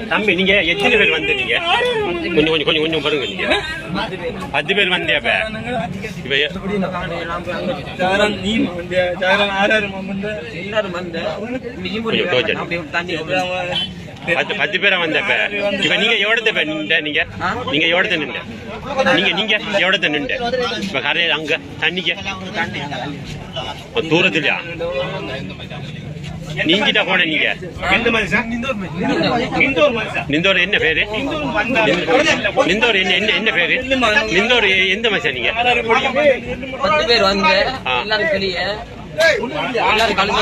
தம்பி நீங்க எத்தனை பேர் வந்தீங்க? கொஞ்சம் கொஞ்சம் கொஞ்சம் கொஞ்சம் பாருங்க. நீங்க 10 பேர் வந்தியா? பத்து பேரா வந்தப்ப இப்ப நீங்க எவ்வளவு நீங்க நீங்க எவ்வளவு நின்ற நீங்க நீங்க எவ்வளவு நின்ற இப்ப கரையில அங்க தண்ணிக்க தூரத்துலயா நீங்கிட்ட போன நீங்க நிந்தோர் என்ன பேரு? நிந்தோர் என்ன என்ன என்ன பேரு? நிந்தோர் எந்த மனுஷன் நீங்க? 10 பேர் வந்து எல்லாரும் வெளியே எல்லாரும் கலந்து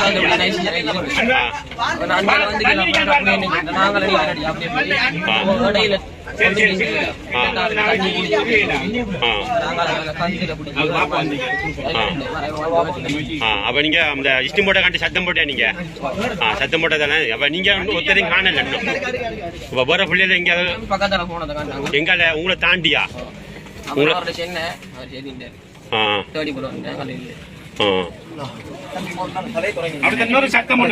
அப்ப நீங்க அந்த இஷ்டம் போட்ட காட்டி சத்தம் போட்டா நீங்க சத்தம் போட்டதானே? அப்ப நீங்க ஒருத்தரையும் காணல இப்ப போற பிள்ளைல எங்க எங்கால உங்களை தாண்டியா சத்தம்